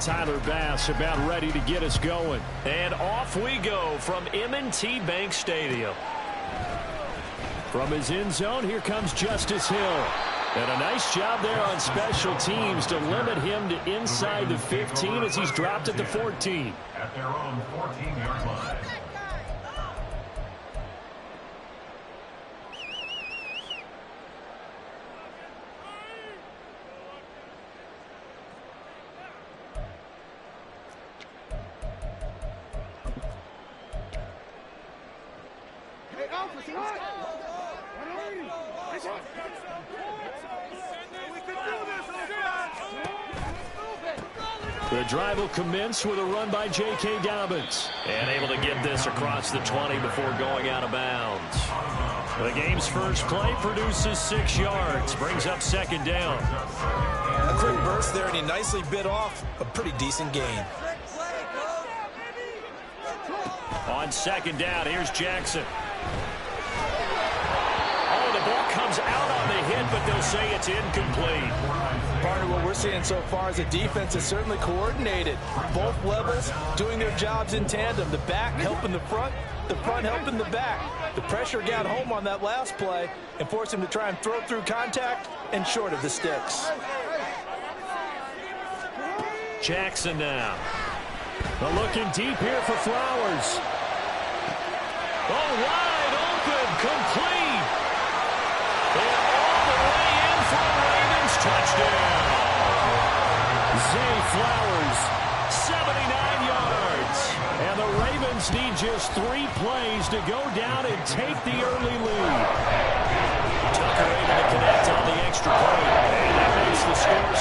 Tyler Bass about ready to get us going. And off we go from M&T Bank Stadium. From his end zone, here comes Justice Hill. And a nice job there on special teams to limit him to inside the 15 as he's dropped at the 14. At their own 14-yard line. The drive will commence with a run by J.K. Dobbins. And able to get this across the 20 before going out of bounds. The game's first play produces 6 yards. Brings up second down. A quick burst there, and he nicely bit off a pretty decent gain. On second down, here's Jackson. Oh, the ball comes out on the hit, but they'll say it's incomplete. Partner, what we're seeing so far is the defense is certainly coordinated. Both levels doing their jobs in tandem. The back helping the front helping the back. The pressure got home on that last play and forced him to try and throw through contact and short of the sticks. Jackson now. Looking deep here for Flowers. Oh, wide open, complete. And all the way in for a Ravens touchdown. Zay Flowers, 79 yards. And the Ravens need just 3 plays to go down and take the early lead. Tucker able to connect on the extra point. And that makes the score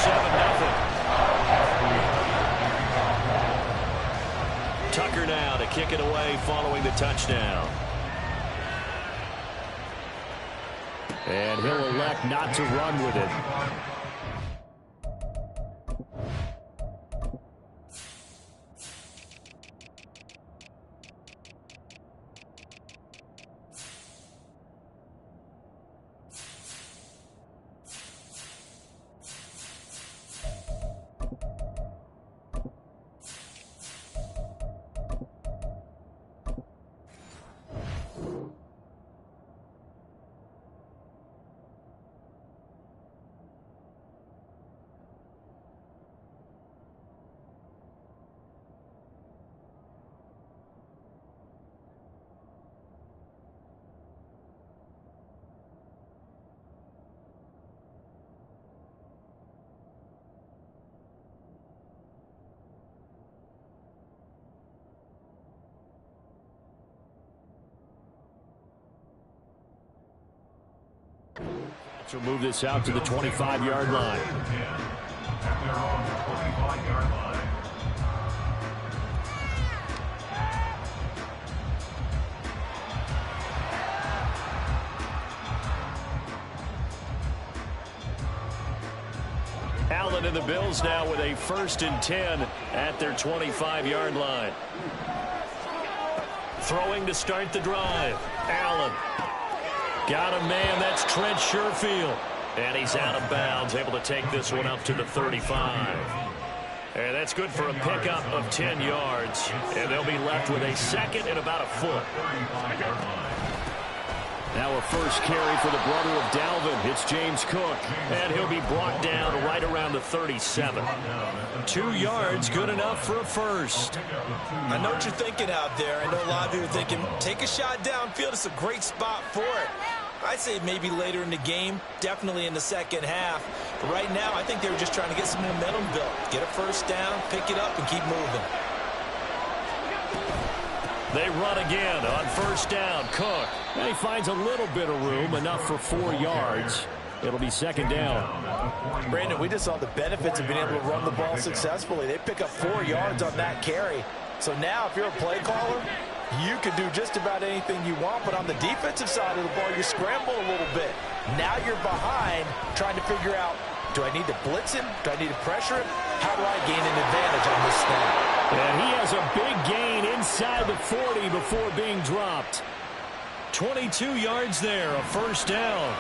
7-0. Tucker now to kick it away following the touchdown. And he'll elect not to run with it. So move this out to the 25-yard line. Allen and the Bills now with a 1st and 10 at their 25-yard line. Throwing to start the drive. Allen. Got a man, that's Trent Sherfield. And he's out of bounds, able to take this one up to the 35. And that's good for a pickup of 10 yards. And they'll be left with a 2nd and about a foot. Now a first carry for the brother of Dalvin. It's James Cook. And he'll be brought down right around the 37. 2 yards, good enough for a first. I know what you're thinking out there. I know a lot of you are thinking, take a shot downfield. It's a great spot for it. I'd say maybe later in the game, definitely in the second half. But right now, I think they were just trying to get some momentum built. Get a first down, pick it up, and keep moving. They run again on first down. Cook. And he finds a little bit of room, enough for 4 yards. It'll be second down. Brandon, we just saw the benefits of being able to run the ball successfully. They pick up 4 yards on that carry. So now, if you're a play caller, you can do just about anything you want. But on the defensive side of the ball, you scramble a little bit. Now you're behind, trying to figure out, do I need to blitz him? Do I need to pressure him? How do I gain an advantage on this snap? And he has a big gain inside the 40 before being dropped. 22 yards there, a first down.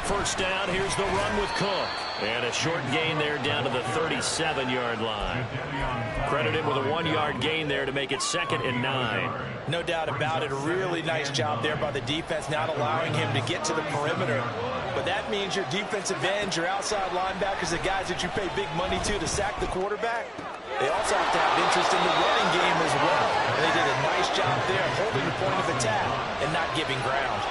first down. Here's the run with Cook. And a short gain there down to the 37-yard line. Credit him with a 1-yard gain there to make it 2nd and 9. No doubt about it. A really nice job there by the defense, not allowing him to get to the perimeter. But that means your defensive ends, your outside linebackers, the guys that you pay big money to sack the quarterback, they also have to have interest in the running game as well. And they did a nice job there holding the point of attack and not giving ground.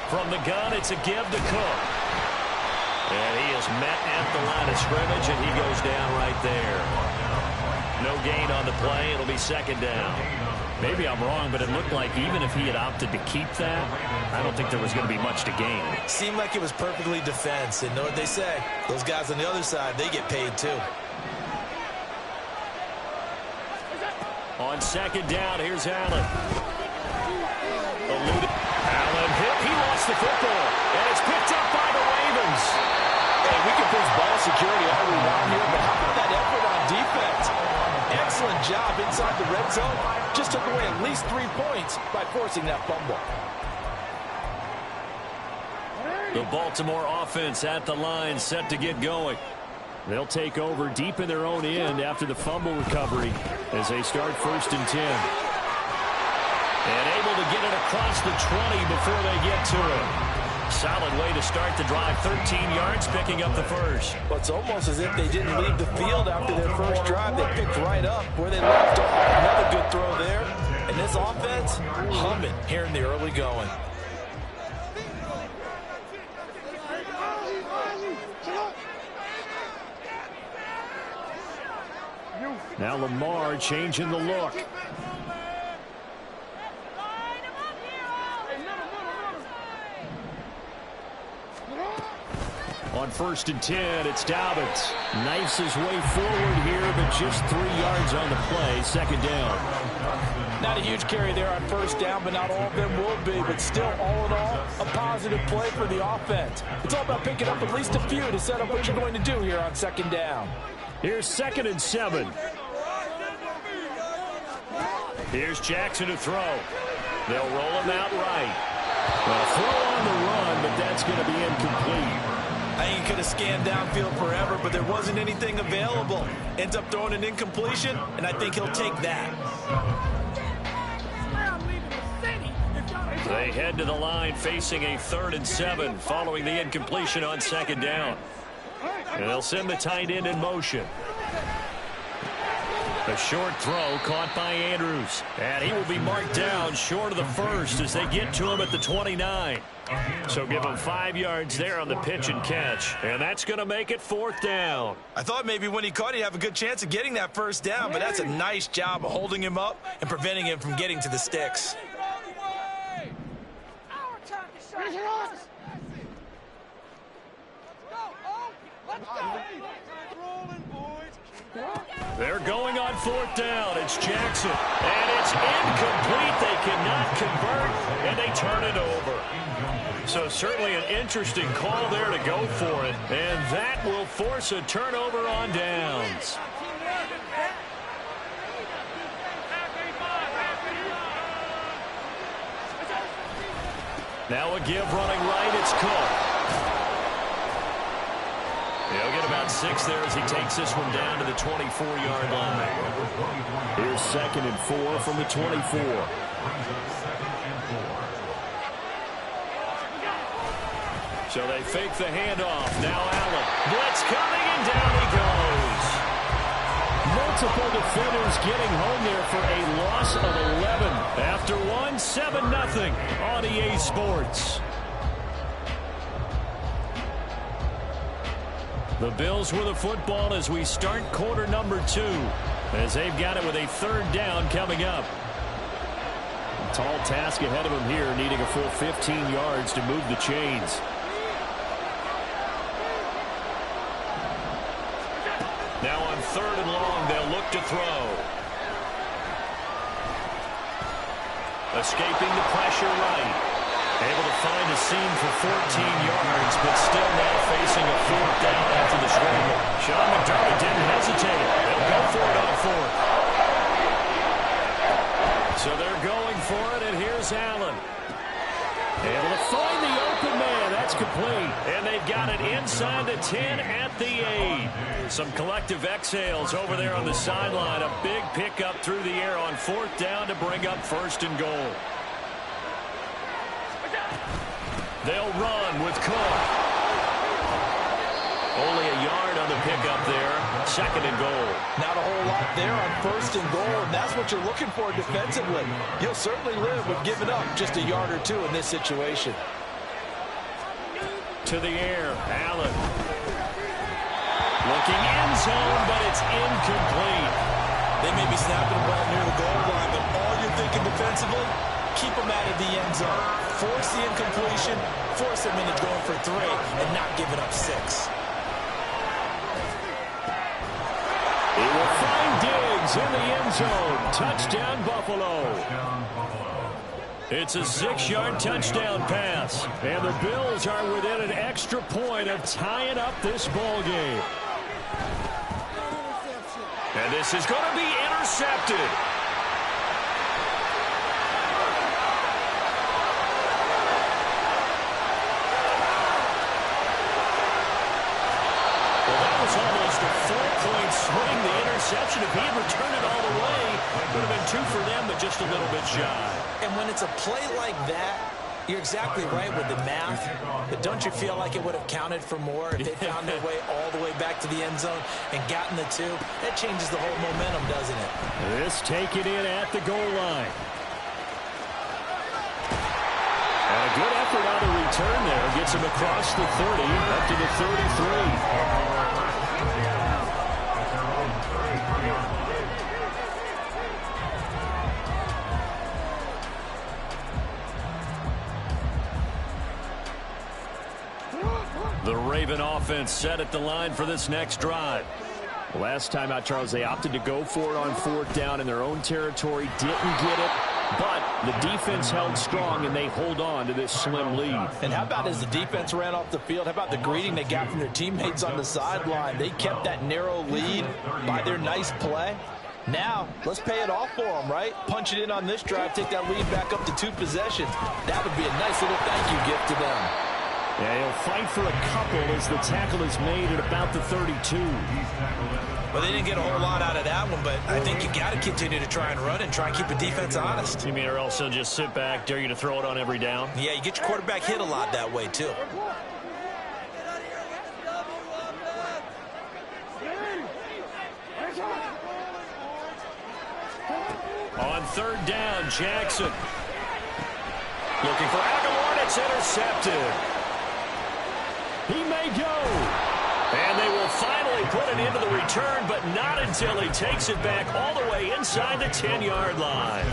From the gun, it's a give to Cook. And he is met at the line of scrimmage, and he goes down right there. No gain on the play. It'll be 2nd down. Maybe I'm wrong, but it looked like even if he had opted to keep that, I don't think there was going to be much to gain. Seemed like it was perfectly defense. And know what they say? Those guys on the other side, they get paid too. On 2nd down, here's Allen. Allen hit. He lost the football. And it's picked up by the Ravens. Hey, we can push ball security all we want here, but how about that effort on defense? Excellent job inside the red zone. Just took away at least 3 points by forcing that fumble. The Baltimore offense at the line, set to get going. They'll take over deep in their own end after the fumble recovery as they start 1st and 10. And able to get it across the 20 before they get to it. Solid way to start the drive. 13 yards, picking up the first. Well, it's almost as if they didn't leave the field after their first drive. They picked right up where they left off. Another good throw there. And this offense, humming here in the early going. Now Lamar changing the look. On 1st and 10, it's Dobbins. Knifes his way forward here, but just 3 yards on the play. 2nd down. Not a huge carry there on 1st down, but not all of them will be. But still, all in all, a positive play for the offense. It's all about picking up at least a few to set up what you're going to do here on 2nd down. Here's 2nd and 7. Here's Jackson to throw. They'll roll him out right. Well, throw on the run, but that's going to be incomplete. I think he could have scanned downfield forever, but there wasn't anything available. Ends up throwing an incompletion, and I think he'll take that. They head to the line facing a 3rd and 7 following the incompletion on 2nd down. And they'll send the tight end in motion. A short throw caught by Andrews. And he will be marked down short of the first as they get to him at the 29. So give him 5 yards there on the pitch and catch. And that's going to make it 4th down. I thought maybe when he caught, he'd have a good chance of getting that 1st down, but that's a nice job of holding him up and preventing him from getting to the sticks. They're going on 4th down. It's Jackson. And it's incomplete. They cannot convert, and they turn it over. So certainly an interesting call there to go for it. And that will force a turnover on downs. Now a give running right. It's Cook. He'll get about 6 there as he takes this one down to the 24-yard line. Here's 2nd and 4 from the 24. So they fake the handoff. Now Allen. Blitz coming, and down he goes. Multiple defenders getting home there for a loss of 11. After one, 7-0 on EA Sports. The Bills with the football as we start quarter number 2, as they've got it with a 3rd down coming up. A tall task ahead of them here, needing a full 15 yards to move the chains. Now on 3rd and long, they'll look to throw. Escaping the pressure right. Able to find a seam for 14 yards, but still now facing a fourth down after the scramble. Sean McDermott didn't hesitate. They'll go for it on fourth. So they're going for it, and here's Allen. Able to find the open man. That's complete. And they've got it inside the 10 at the 8. Some collective exhales over there on the sideline. A big pickup through the air on fourth down to bring up first and goal. They'll run with Cook. Only a yard on the pickup there. Second and goal. Not a whole lot there on first and goal, and that's what you're looking for defensively. You'll certainly live with giving up just a yard or two in this situation. To the air, Allen. Looking end zone, but it's incomplete. They may be snapping the ball near the goal line, but all you're thinking defensively, keep them out of the end zone. Force the incompletion, force them into going for 3, and not giving up 6. He will find Diggs in the end zone. Touchdown, Buffalo. It's a 6-yard touchdown pass. And the Bills are within an extra point of tying up this ball game. And this is going to be intercepted. Almost a 4-point swing, the interception. If he had returned it all the way, it would have been 2 for them, but just a little bit shy. And when it's a play like that, you're exactly right with the math, but don't you feel like it would have counted for more if they found their way all the way back to the end zone and gotten the 2? That changes the whole momentum, doesn't it? This taken in at the goal line. And a good effort on the return there. Gets him across the 30, up to the 33. The Raven offense set at the line for this next drive. Last time out, Charles, they opted to go for it on fourth down in their own territory. Didn't get it, but the defense held strong, and they hold on to this slim lead. And how about as the defense ran off the field, how about the greeting they got from their teammates on the sideline? They kept that narrow lead by their nice play. Now, let's pay it off for them, right? Punch it in on this drive, take that lead back up to 2 possessions. That would be a nice little thank you gift to them. Yeah, he'll fight for a couple as the tackle is made at about the 32. Well, they didn't get a whole lot out of that one, but I think you got to continue to try and run and try and keep the defense honest. You mean or else they'll just sit back, dare you to throw it on every down? Yeah, you get your quarterback hit a lot that way, too. On third down, Jackson. Looking for Aguilar. It's intercepted. He may go. And they will finally put it into the return, but not until he takes it back all the way inside the 10-yard line.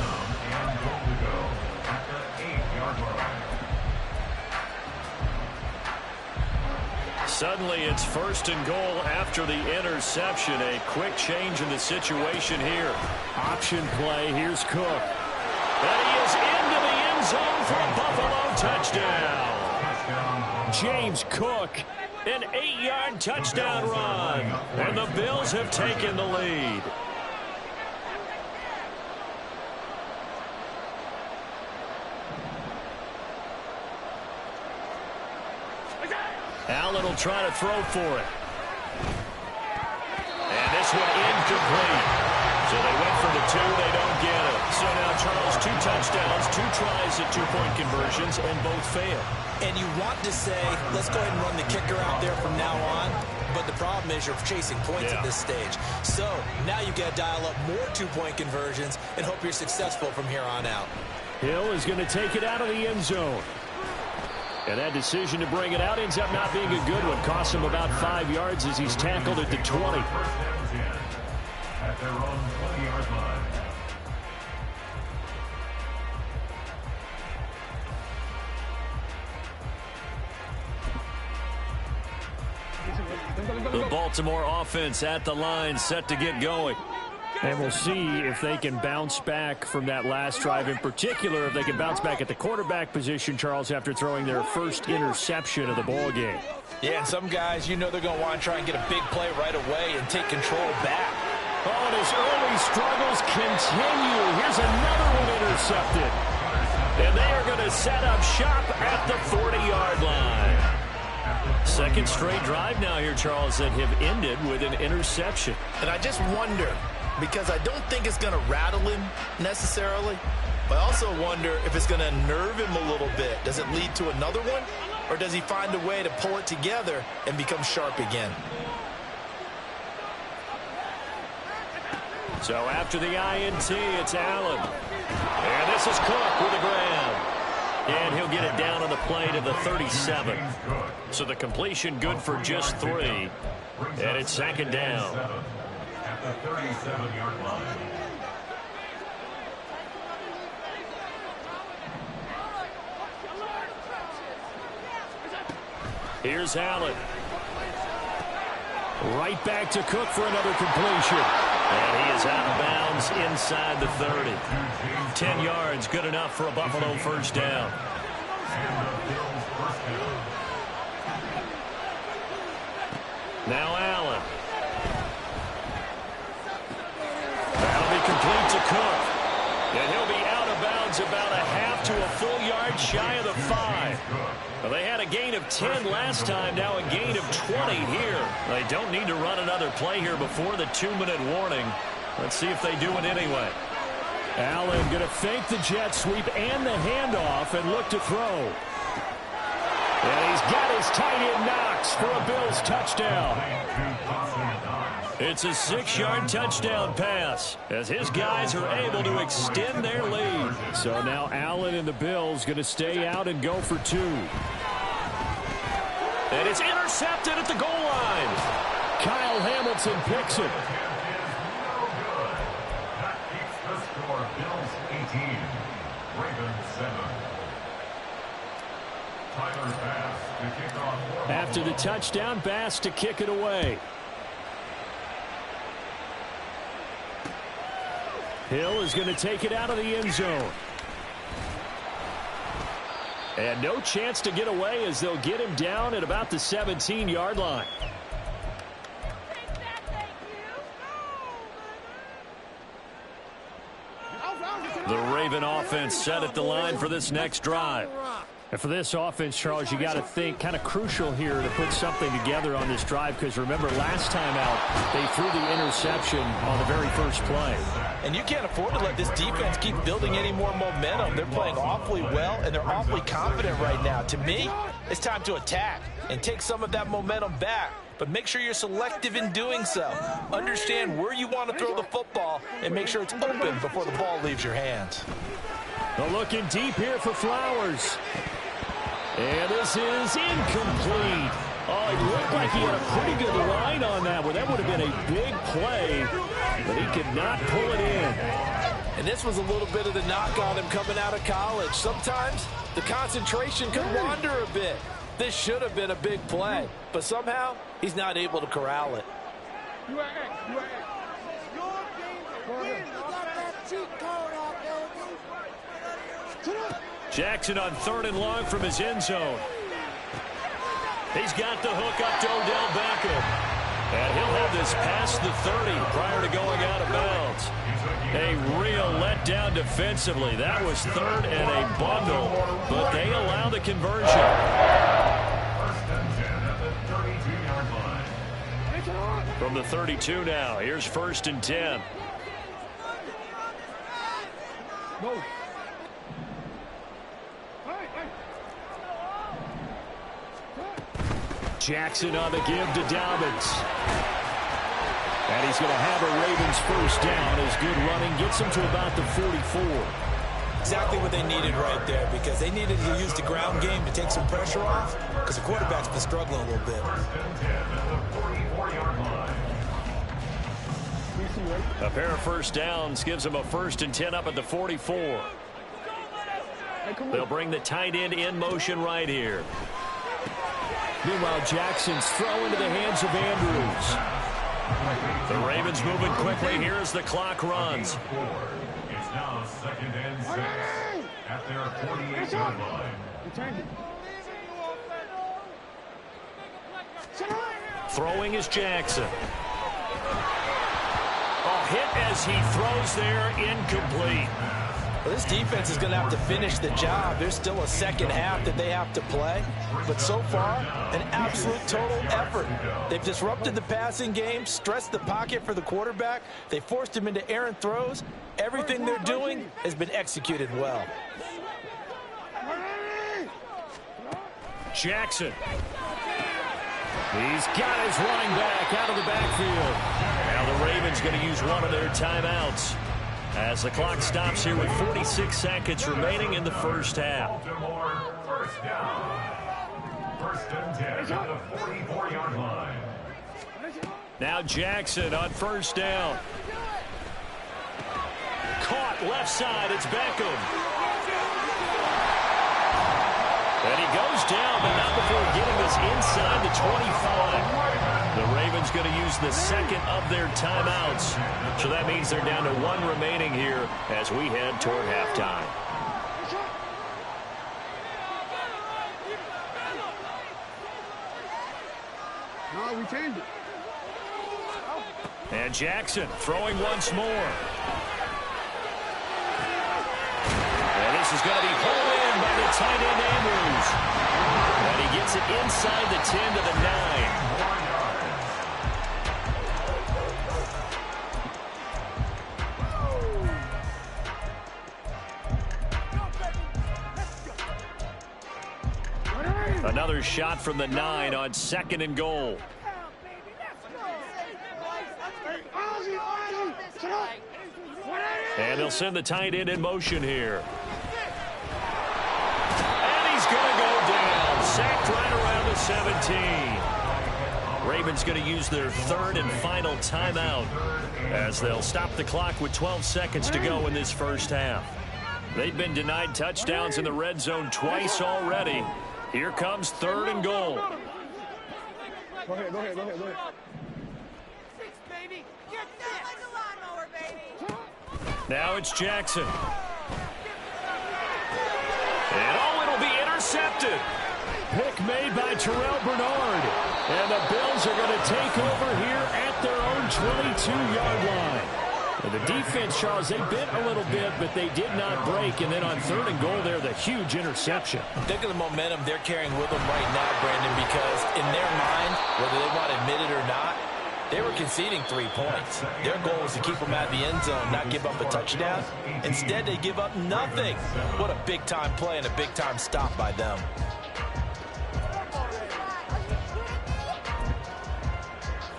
Suddenly it's first and goal after the interception. A quick change in the situation here. Option play. Here's Cook. And he is into the end zone for a Buffalo touchdown. James Cook, an 8-yard touchdown run. And the Bills have taken the lead. Allen will try to throw for it. And this one incomplete. So they went for the 2, they don't get it. So now, Charles, 2 touchdowns, 2 tries at 2-point conversions, and both fail. And you want to say, let's go ahead and run the kicker out there from now on. But the problem is you're chasing points at this stage. So now you got to dial up more 2-point conversions and hope you're successful from here on out. Hill is going to take it out of the end zone. And that decision to bring it out ends up not being a good one. Costs him about 5 yards as he's tackled at the 20. At their own 20-yard line. The Baltimore offense at the line, set to get going. And we'll see if they can bounce back from that last drive. In particular, if they can bounce back at the quarterback position, Charles, after throwing their first interception of the ball game. Yeah, and some guys, you know they're going to want to try and get a big play right away and take control back. Oh, and his early struggles continue. Here's another one intercepted. And they are going to set up shop at the 40-yard line. Second straight drive now here, Charles, that have ended with an interception. And I just wonder, because I don't think it's going to rattle him necessarily, but I also wonder if it's going to nerve him a little bit. Does it lead to another one, or does he find a way to pull it together and become sharp again? So after the INT, it's Allen. And this is Cook with a grab. And he'll get it down on the play to the 37. So the completion good for just 3. And it's second down. At the 37-yard line. Here's Allen. Right back to Cook for another completion. And he is out of bounds inside the 30. 10 yards, good enough for a Buffalo first down. Now Allen. That'll be complete to Cook. And he'll be out of bounds about a half to a full yard shy of the 5. Well, they had a gain of 10 last time, now a gain of 20 here. They don't need to run another play here before the 2-minute warning. Let's see if they do it anyway. Allen going to fake the jet sweep and the handoff and look to throw. And he's got his tight end Knox for a Bills touchdown. It's a 6-yard touchdown pass as his guys are able to extend their lead. So now Allen and the Bills going to stay out and go for 2. And it's intercepted at the goal line. Kyle Hamilton picks it. That keeps the score. Bills 18, Ravens 7. Tyler Bass to kick off. After the touchdown, Bass to kick it away. Hill is going to take it out of the end zone. And no chance to get away as they'll get him down at about the 17-yard line. The Raven offense set at the line for this next drive. And for this offense, Charles, you got to think kind of crucial here to put something together on this drive, because remember, last time out, they threw the interception on the very first play. And you can't afford to let this defense keep building any more momentum. They're playing awfully well, and they're awfully confident right now. To me, it's time to attack and take some of that momentum back. But make sure you're selective in doing so. Understand where you want to throw the football and make sure it's open before the ball leaves your hands. They're looking deep here for Flowers. And this is incomplete. Oh, it looked like he had a pretty good line on that one. That would have been a big play, but he could not pull it in. And this was a little bit of the knock on him coming out of college. Sometimes the concentration could wander a bit. This should have been a big play, but somehow he's not able to corral it. Jackson on 3rd and long from his end zone. He's got the hook up to Odell Beckham. And he'll have this past the 30 prior to going out of bounds. A real letdown defensively. That was 3rd and a bundle, but they allow the conversion. First and 10 at the 32-yard line. From the 32 now, here's 1st and 10. No. Jackson on the give to Dobbins. And he's going to have a Ravens first down as good running gets him to about the 44. Exactly what they needed right there, because they needed to use the ground game to take some pressure off, because the quarterback's been struggling a little bit. First and 10 at the 44-yard line. A pair of first downs gives them a 1st and 10 up at the 44. They'll bring the tight end in motion right here. Meanwhile, Jackson's throw into the hands of Andrews. The Ravens moving quickly here as the clock runs. It's now 2nd and 6 at their 48-yard line. Throwing is Jackson. Oh, hit as he throws there, incomplete. Well, this defense is going to have to finish the job. There's still a second half that they have to play. But so far, an absolute total effort. They've disrupted the passing game, stressed the pocket for the quarterback. They forced him into errant throws. Everything they're doing has been executed well. Jackson. He's got his running back out of the backfield. Now the Ravens going to use one of their timeouts as the clock stops here with 46 seconds remaining in the first half. Baltimore, first down. 1st and 10 at the 44-yard line. Now Jackson on first down. Caught left side. It's Beckham. And he goes down, but not before getting this inside the 25. The Ravens going to use the second of their timeouts. So that means they're down to one remaining here as we head toward halftime. No, we changed it. And Jackson throwing once more. And this is going to be pulled in by the tight end Andrews. And he gets it inside the 10 to the 9. Another shot from the 9 on 2nd and goal. And they'll send the tight end in motion here. And he's going to go down. Sacked right around the 17. Ravens going to use their third and final timeout as they'll stop the clock with 12 seconds to go in this first half. They've been denied touchdowns in the red zone twice already. Here comes 3rd and goal. Go ahead. Now it's Jackson. And it'll be intercepted. Pick made by Terrell Bernard. And the Bills are going to take over here at their own 22-yard line. And the defense, Charles, they bit a little bit, but they did not break. And then on 3rd and goal there, the huge interception. Think of the momentum they're carrying with them right now, Brandon, because in their mind, whether they want to admit it or not, they were conceding 3 points. Their goal was to keep them out of the end zone, not give up a touchdown. Instead, they give up nothing. What a big-time play and a big-time stop by them.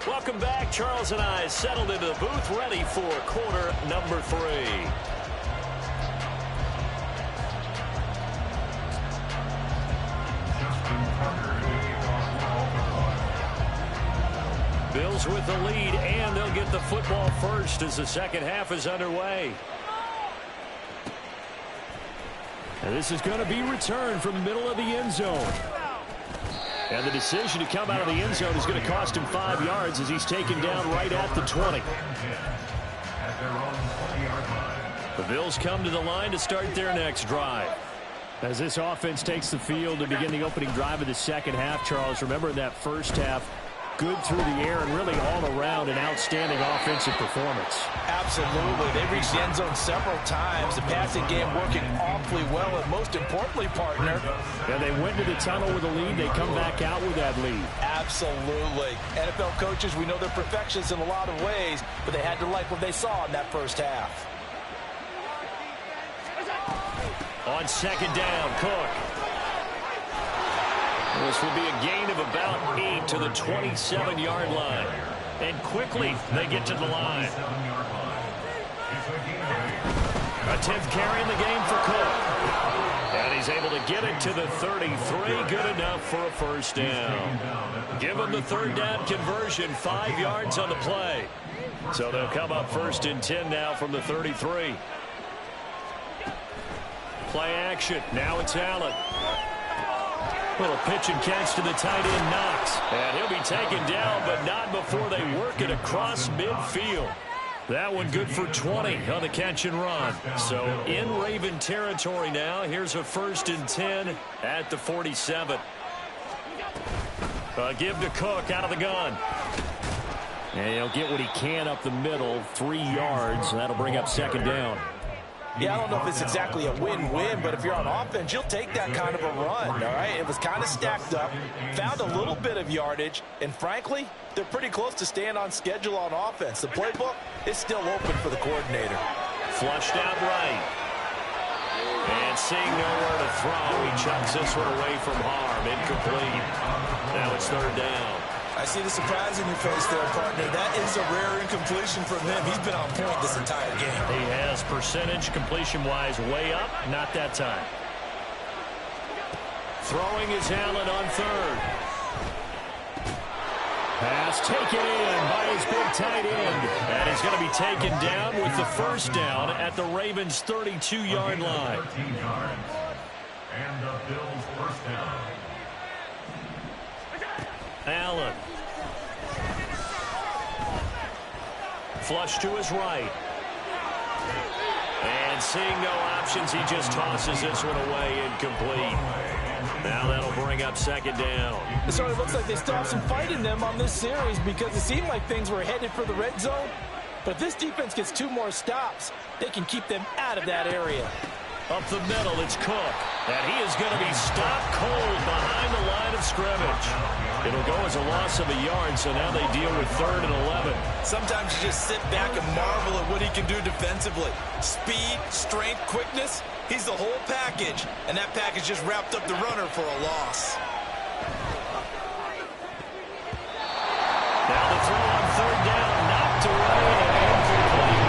Welcome back. Charles and I settled into the booth, ready for quarter number 3. Bills with the lead, and they'll get the football first as the second half is underway. And this is going to be returned from the middle of the end zone. And the decision to come out of the end zone is going to cost him 5 yards as he's taken down right at the 20. The Bills come to the line to start their next drive. As this offense takes the field to begin the opening drive of the second half, Charles, remember in that first half, good through the air and really all around an outstanding offensive performance. Absolutely. They reached the end zone several times. The passing game working awfully well, and most importantly, partner. And they went to the tunnel with a lead. They come back out with that lead. Absolutely. NFL coaches, we know they're perfectionists in a lot of ways, but they had to like what they saw in that first half. On 2nd down, Cook. This will be a gain of about 8 to the 27-yard line. And quickly, they get to the line. A 10th carry in the game for Cook. And he's able to get it to the 33. Good enough for a first down. Give them the 3rd down conversion, 5 yards on the play. So they'll come up 1st and 10 now from the 33. Play action. Now it's Allen. Little pitch and catch to the tight end, Knox. And he'll be taken down, but not before they work it across midfield. That one good for 20 on the catch and run. So in Raven territory now. Here's a 1st and 10 at the 47. Give to Cook out of the gun. And he'll get what he can up the middle, 3 yards. That'll bring up 2nd down. Yeah, I don't know if it's exactly a win-win, but if you're on offense, you'll take that kind of a run, all right? It was kind of stacked up, found a little bit of yardage, and frankly, they're pretty close to staying on schedule on offense. The playbook is still open for the coordinator. Flushed out right. And seeing nowhere to throw, he chucks this one away from harm. Incomplete. Now it's 3rd down. I see the surprise in your face there, partner. That is a rare incompletion from him. He's been on point this entire game. He has percentage completion-wise way up. Not that time. Throwing is Allen on 3rd. Pass taken in by his big tight end. And he's going to be taken down with the 1st down at the Ravens' 32-yard line. 13 yards. And the Bills' 1st down. Allen. Flush to his right. And seeing no options, he just tosses this one away, incomplete. Now that'll bring up 2nd down. It sort of looks like they still have some fight in them on this series because it seemed like things were headed for the red zone. But if this defense gets 2 more stops, they can keep them out of that area. Up the middle, it's Cook. And he is going to be stopped cold behind the line of scrimmage. It'll go as a loss of a yard, so now they deal with 3rd and 11. Sometimes you just sit back and marvel at what he can do defensively. Speed, strength, quickness, he's the whole package. And that package just wrapped up the runner for a loss. Now the throw on 3rd down, knocked away and incomplete.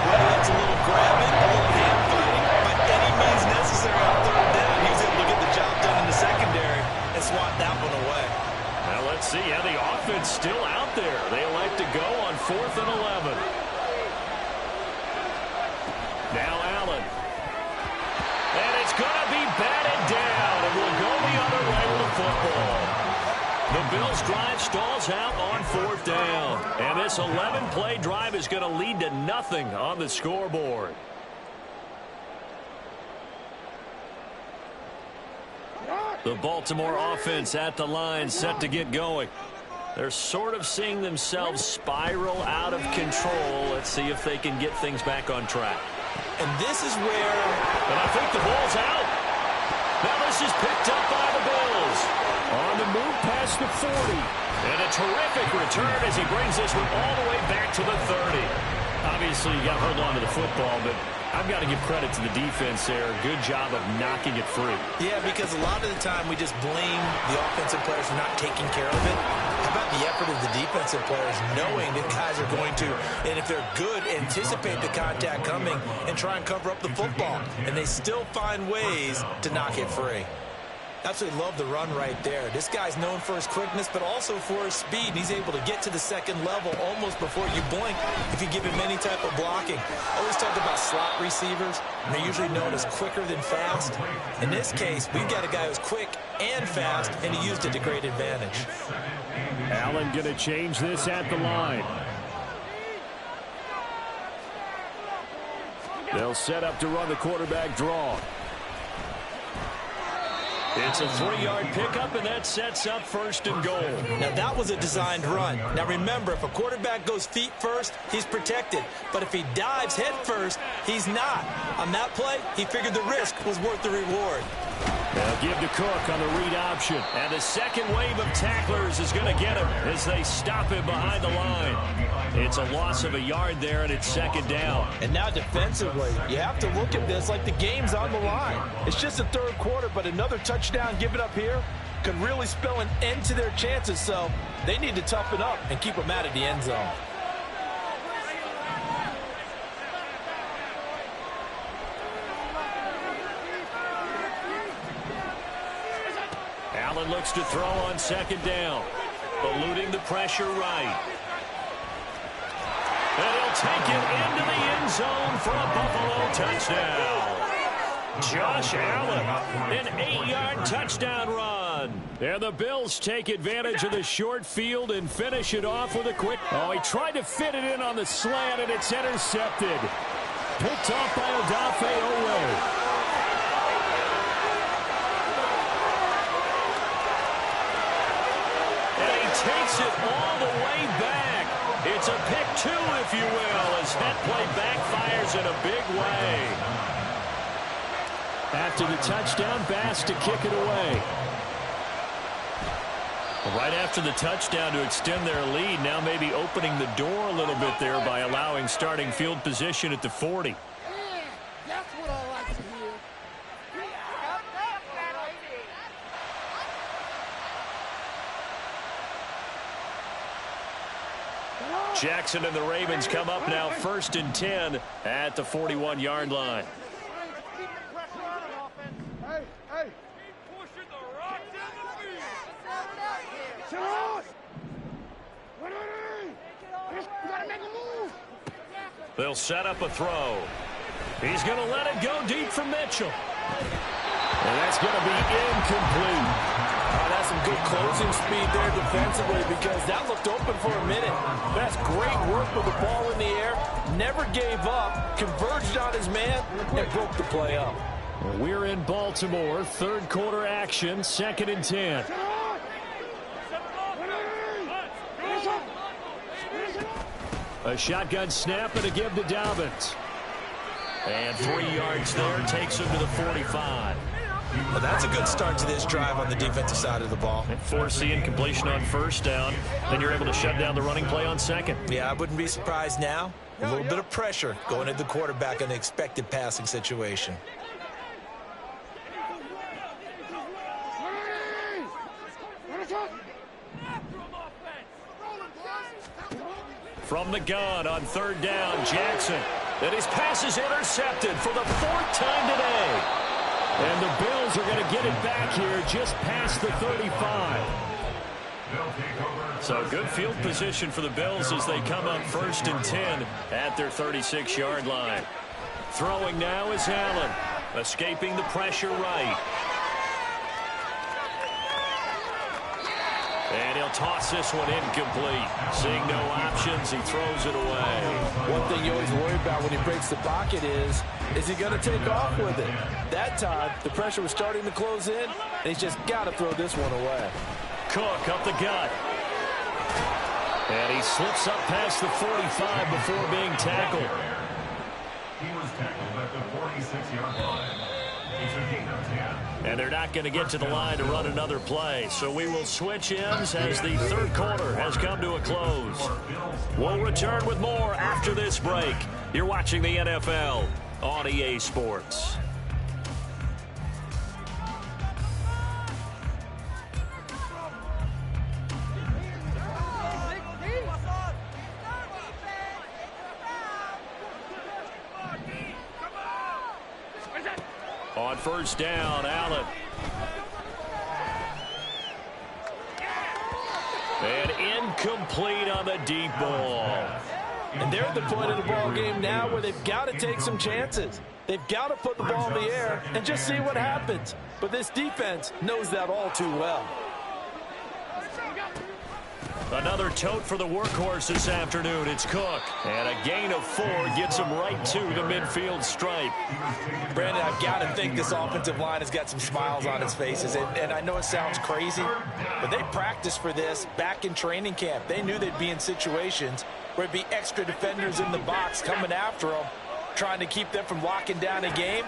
Whether that's a little grabbing, a little hand fighting, by any means necessary on 3rd down, he was able to get the job done in the secondary and swat that one away. Now let's see how the offense still out there. They elect to go on 4th and 11. Now Allen. And it's going to be batted down, and we'll go the other way with the football. The Bills' drive stalls out on 4th down. And this 11-play drive is going to lead to nothing on the scoreboard. The Baltimore offense at the line, set to get going. They're sort of seeing themselves spiral out of control. Let's see if they can get things back on track. And this is where... And I think the ball's out. Now this is picked up by the Bills. On the move past the 40. And a terrific return as he brings this one all the way back to the 30. Obviously, you got to hold on to the football, but I've got to give credit to the defense there. Good job of knocking it free. Yeah, because a lot of the time we just blame the offensive players for not taking care of it. How about the effort of the defensive players knowing that guys are going to, and if they're good, anticipate the contact coming and try and cover up the football. And they still find ways to knock it free. Absolutely love the run right there. This guy's known for his quickness, but also for his speed. He's able to get to the 2nd level almost before you blink if you give him any type of blocking. I always talk about slot receivers, and they're usually known as quicker than fast. In this case, we've got a guy who's quick and fast, and he used it to great advantage. Allen going to change this at the line. They'll set up to run the quarterback draw. It's a 3-yard pickup, and that sets up 1st and goal. Now, that was a designed run. Now, remember, if a quarterback goes feet first, he's protected. But if he dives head first, he's not. On that play, he figured the risk was worth the reward. They'll give to Cook on the read option. And the second wave of tacklers is going to get him as they stop him behind the line. It's a loss of a yard there, and it's 2nd down. And now defensively, you have to look at this like the game's on the line. It's just the 3rd quarter, but another touchdown given up here could really spell an end to their chances. So they need to toughen up and keep them out of the end zone. Allen looks to throw on 2nd down. Eluding the pressure right. And he'll take it into the end zone for a Buffalo touchdown. Josh Allen, an 8-yard touchdown run. And the Bills take advantage of the short field and finish it off with a quick. Oh, he tried to fit it in on the slant, and it's intercepted. Picked off by Odafe Oweh. And he takes it all the way back. It's a pick two, if you will, as that play backfires in a big way. After the touchdown, Bass to kick it away. Right after the touchdown to extend their lead, now maybe opening the door a little bit there by allowing starting field position at the 40. That's what I like to hear. Jackson and the Ravens come up now 1st and 10 at the 41-yard line. Hey, hey. Pushing the rock down the field. Charles! You gotta make a move. They'll set up a throw. He's going to let it go deep for Mitchell. And that's going to be incomplete. That's some good closing speed there defensively, because that looked open for a minute. That's great work with the ball in the air. Never gave up, converged on his man, and broke the play up. We're in Baltimore. 3rd quarter action, 2nd and 10. A shotgun snap and a give to Dobbins. And 3 yards there takes him to the 45. Well, that's a good start to this drive on the defensive side of the ball. And forcing completion on 1st down. Then you're able to shut down the running play on 2nd. Yeah, I wouldn't be surprised now. A little bit of pressure going into the quarterback in an expected passing situation. From the gun on 3rd down, Jackson. And his pass is intercepted for the 4th time today. And the Bills are going to get it back here just past the 35. So good field position for the Bills as they come up 1st and 10 at their 36-yard line. Throwing now is Allen, escaping the pressure right. And he'll toss this one incomplete. Seeing no options, he throws it away. One thing you always worry about when he breaks the pocket is he going to take off with it? That time, the pressure was starting to close in, and he's just got to throw this one away. Cook up the gut. And he slips up past the 45 before being tackled. He was tackled at the 46-yard line. It's a gain of 10. And they're not going to get to the line to run another play. So we will switch ends as the 3rd quarter has come to a close. We'll return with more after this break. You're watching the NFL on EA Sports. On 1st down, Allen. And incomplete on the deep ball. And they're at the point of the ball game now where they've got to take some chances. They've got to put the ball in the air and just see what happens. But this defense knows that all too well. Another tote for the workhorse this afternoon. It's Cook. And a gain of 4 gets him right to the midfield stripe. Brandon, I've got to think this offensive line has got some smiles on its faces. And I know it sounds crazy, but they practiced for this back in training camp. They knew they'd be in situations where it'd be extra defenders in the box coming after them, trying to keep them from locking down a game.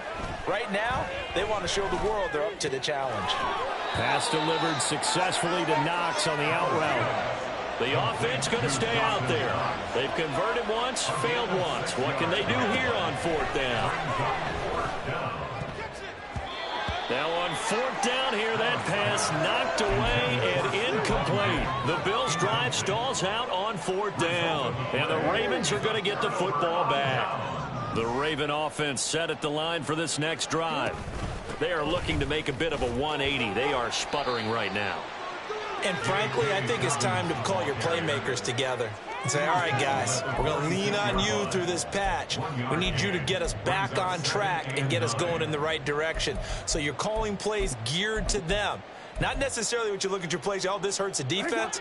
Right now, they want to show the world they're up to the challenge. Pass delivered successfully to Knox on the out route. The offense going to stay out there. They've converted once, failed once. What can they do here on 4th down? Now on 4th down here, that pass knocked away and incomplete. The Bills' drive stalls out on 4th down. And the Ravens are going to get the football back. The Raven offense set at the line for this next drive. They are looking to make a bit of a 180. They are sputtering right now. And frankly, I think it's time to call your playmakers together. and say, all right, guys, we're going to lean on you through this patch. We need you to get us back on track and get us going in the right direction. So you're calling plays geared to them. Not necessarily what you look at your plays, oh, this hurts the defense.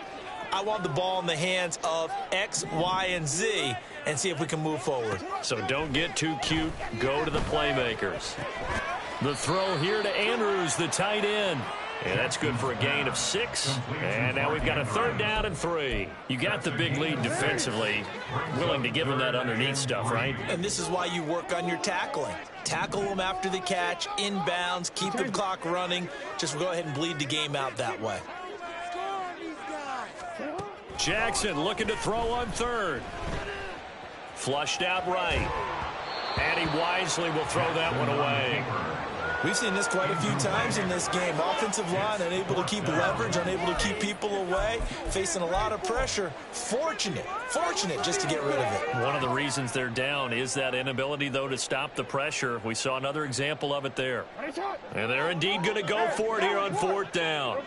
I want the ball in the hands of X, Y, and Z and see if we can move forward. So don't get too cute. Go to the playmakers. The throw here to Andrews, the tight end. And that's good for a gain of 6. And now we've got a 3rd down and 3. You got the big lead defensively. Willing to give them that underneath stuff, right? And this is why you work on your tackling. Tackle them after the catch, inbounds, keep the clock running. Just go ahead and bleed the game out that way. Jackson looking to throw on 3rd. Flushed out right. And he wisely will throw that one away. We've seen this quite a few times in this game. Offensive line unable to keep leverage, unable to keep people away, facing a lot of pressure. Fortunate just to get rid of it. One of the reasons they're down is that inability, though, to stop the pressure. We saw another example of it there. And they're indeed going to go for it here on 4th down.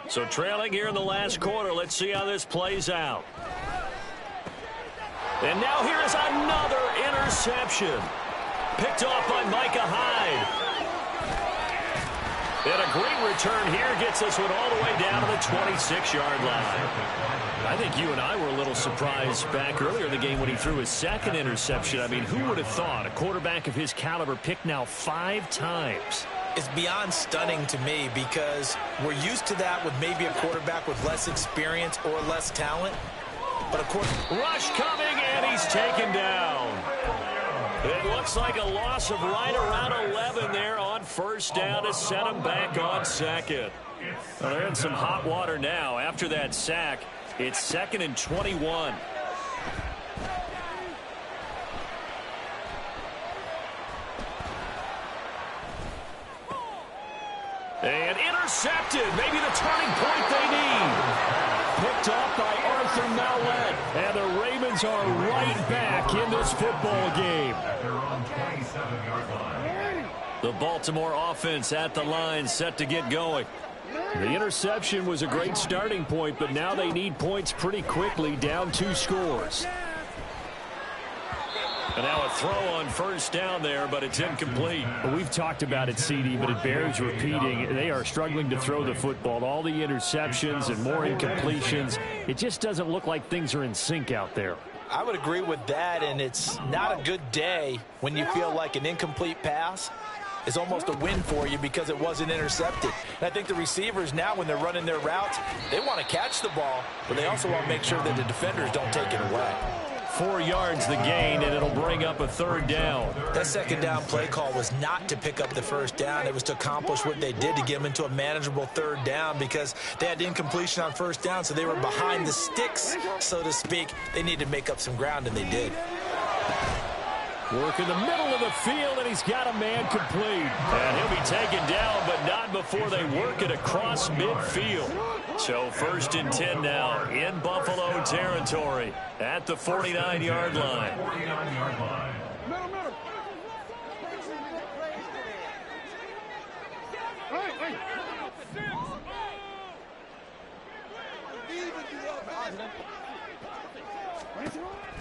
So trailing here in the last quarter. Let's see how this plays out. And now here is another interception. Picked off by Micah Hyde. And a great return here gets us one all the way down to the 26-yard line. I think you and I were a little surprised back earlier in the game when he threw his 2nd interception. I mean, who would have thought a quarterback of his caliber picked now 5 times? It's beyond stunning to me because we're used to that with maybe a quarterback with less experience or less talent. But of course, rush coming, and he's taken down. It looks like a loss of right around 11 there on 1st down to set him back on 2nd. Well, they're in some hot water now. After that sack, it's 2nd and 21. And intercepted. Maybe the turning point they need. Picked off by Arthur Mallett. And the Ravens are right back in this football game. The Baltimore offense at the line, set to get going. The interception was a great starting point, but now they need points pretty quickly, down 2 scores. And now a throw on 1st down there, but it's incomplete. Well, we've talked about it, CD, but it bears repeating. They are struggling to throw the football. All the interceptions and more incompletions. It just doesn't look like things are in sync out there. I would agree with that, and it's not a good day when you feel like an incomplete pass is almost a win for you because it wasn't intercepted. And I think the receivers now, when they're running their routes, they want to catch the ball, but they also want to make sure that the defenders don't take it away. 4 yards the gain, and it'll bring up a 3rd down. That 2nd down play call was not to pick up the 1st down. It was to accomplish what they did to get them into a manageable 3rd down because they had incompletion on 1st down, so they were behind the sticks, so to speak. They needed to make up some ground, and they did. Work in the middle of the field, and he's got a man complete. And he'll be taken down, but not before they work it across midfield. So 1st and 10 now in Buffalo territory at the 49-yard line.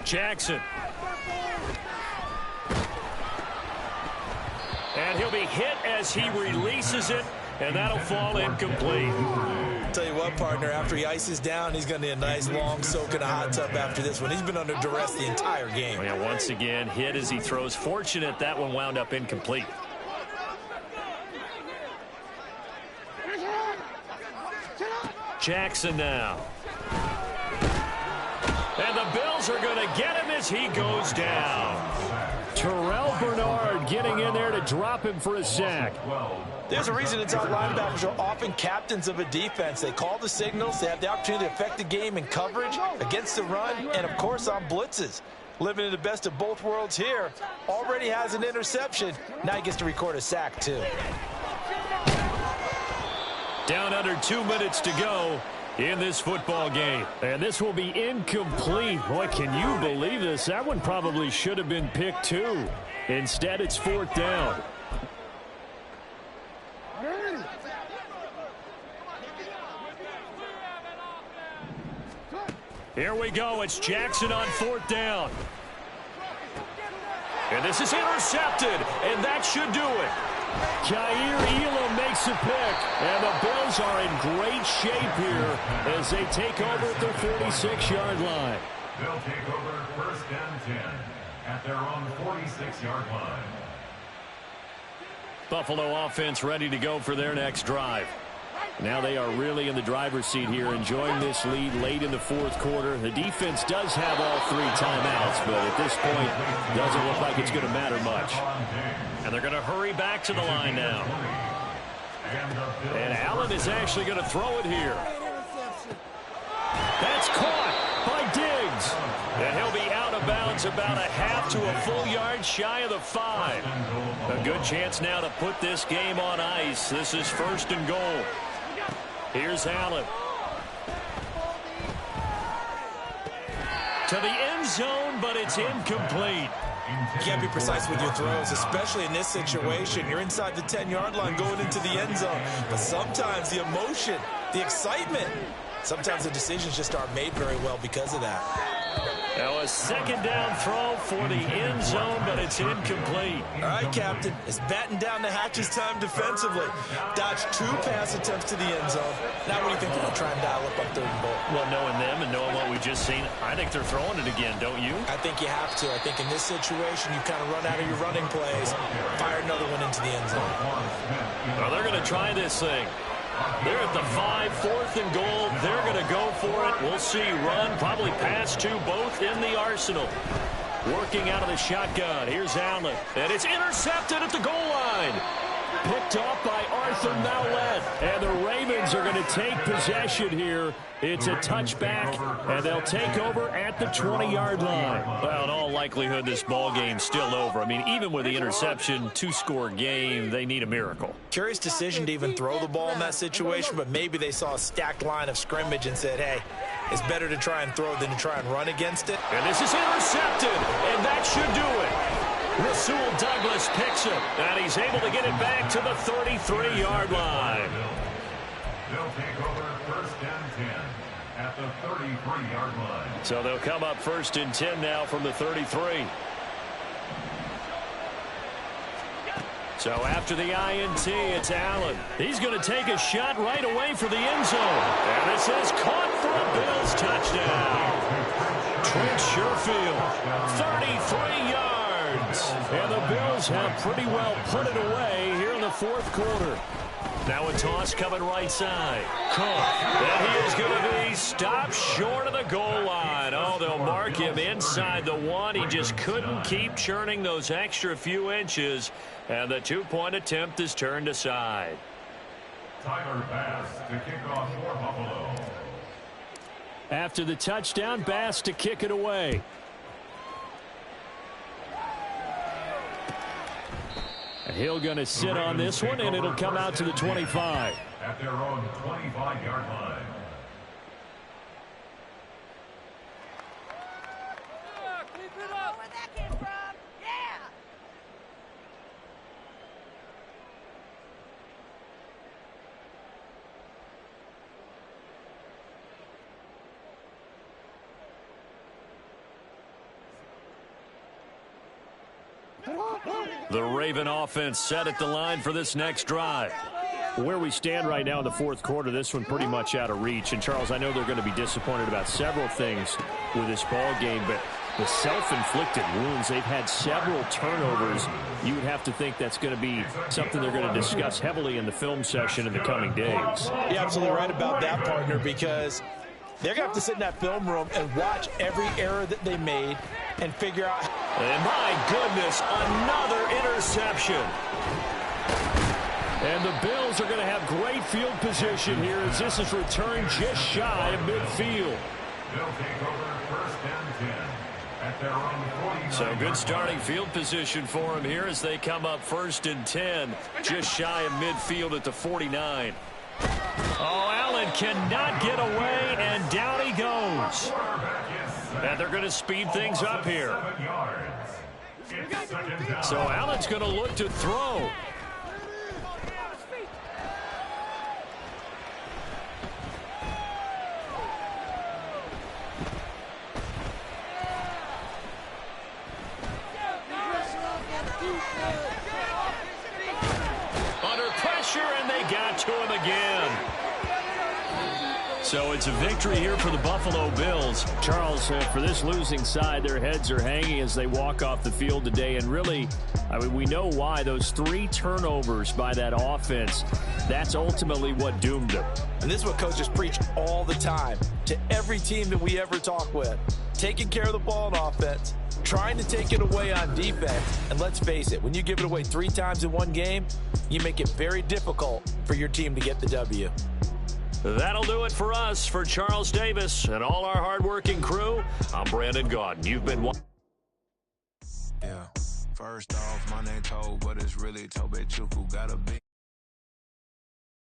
Jackson. And he'll be hit as he releases it, and that'll fall incomplete. Tell you what, partner, after he ices down, he's going to need a nice long soak in a hot tub after this one. He's been under duress the entire game. Yeah, once again, hit as he throws. Fortunate that one wound up incomplete. Jackson now. And the Bills are going to get him as he goes down. Terrell Bernard getting in there to drop him for a sack. There's a reason inside linebackers are often captains of a defense. They call the signals. They have the opportunity to affect the game in coverage, against the run, and, of course, on blitzes. Living in the best of both worlds here. Already has an interception. Now he gets to record a sack, too. Down under 2 minutes to go in this football game. And this will be incomplete. Boy, can you believe this? That one probably should have been picked too. Instead, it's 4th down. Here we go. It's Jackson on 4th down. And this is intercepted, and that should do it. Jair Elam makes a pick, and the Bills are in great shape here as they take over at their 46-yard line. They'll take over 1st and 10 at their own 46-yard line. Buffalo offense ready to go for their next drive. Now they are really in the driver's seat here, enjoying this lead late in the 4th quarter. The defense does have all 3 timeouts, but at this point, doesn't look like it's going to matter much. And they're going to hurry back to the line now. And Allen is actually going to throw it here. That's caught by Diggs. And he'll be out of bounds about a half to a full yard shy of the 5. A good chance now to put this game on ice. This is 1st and goal. Here's Allen. To the end zone, but it's incomplete. You can't be precise with your throws, especially in this situation. You're inside the 10-yard line going into the end zone. But sometimes the emotion, the excitement, sometimes the decisions just aren't made very well because of that. Now a 2nd down throw for the end zone, but it's incomplete. All right, Captain. It's batten down the hatches time defensively. Dodged 2 pass attempts to the end zone. Now what do you think they're going to try and dial up on 3rd and goal? Well, knowing them and knowing what we just seen, I think they're throwing it again, don't you? I think you have to. I think in this situation, you kind of run out of your running plays, fire another one into the end zone. Well, they're going to try this thing. They're at the 5, 4th and goal. They're going to go for it. We'll see. Run, probably pass to both in the arsenal. Working out of the shotgun. Here's Allen. And it's intercepted at the goal line. Picked off by Arthur Mallett. And the Ravens are going to take possession here. It's a touchback, and they'll take over at the 20-yard line. Well, in all likelihood, this ball game's still over. I mean, even with the interception, 2-score game, they need a miracle. Curious decision to even throw the ball in that situation, but maybe they saw a stacked line of scrimmage and said, hey, it's better to try and throw than to try and run against it. And this is intercepted, and that should do it. Rasul Douglas picks it, and he's able to get it back to the 33-yard line. They'll take over 1st and 10 at the 33-yard line. So they'll come up 1st and 10 now from the 33. So after the INT, it's Allen. He's going to take a shot right away for the end zone. And this is caught for a Bills touchdown. Trent Sherfield, 33 yards. And the Bills have pretty well put it away here in the 4th quarter. Now a toss coming right side. Cook. And he is going to be stopped short of the goal line. Oh, they'll mark him inside the 1. He just couldn't keep churning those extra few inches. And the 2-point attempt is turned aside. Tyler Bass to kick off for Buffalo. After the touchdown, Bass to kick it away. He'll going to sit on this one, and it'll come out to the 25. At their own 25-yard line. Keep it up. Where that came from? Yeah! The Raven offense set at the line for this next drive. Where we stand right now in the 4th quarter, this one pretty much out of reach. And, Charles, I know they're going to be disappointed about several things with this ball game, but the self-inflicted wounds, they've had several turnovers. You would have to think that's going to be something they're going to discuss heavily in the film session in the coming days. You're absolutely right about that, partner, because they're going to have to sit in that film room and watch every error that they made and figure out. And my goodness, another interception. And the Bills are going to have great field position here as this is returned just shy of midfield. They'll take over 1st and 10 at their own 49. So good starting field position for them here as they come up 1st and 10, just shy of midfield at the 49. Oh, Allen cannot get away, and down he goes. And they're going to speed things up here. So Allen's going to look to throw. again. So it's a victory here for the Buffalo Bills. Charles, for this losing side, their heads are hanging as they walk off the field today. And really, I mean, we know why. Those 3 turnovers by that offense, that's ultimately what doomed them. And this is what coaches preach all the time to every team that we ever talk with. Taking care of the ball on offense, trying to take it away on defense. And let's face it, when you give it away 3 times in one game, you make it very difficult for your team to get the W. That'll do it for us. For Charles Davis and all our hardworking crew, I'm Brandon Gaudin. You've been watching. Yeah, first off, my name Toe, but it's really Tobe Chuku. Gotta be.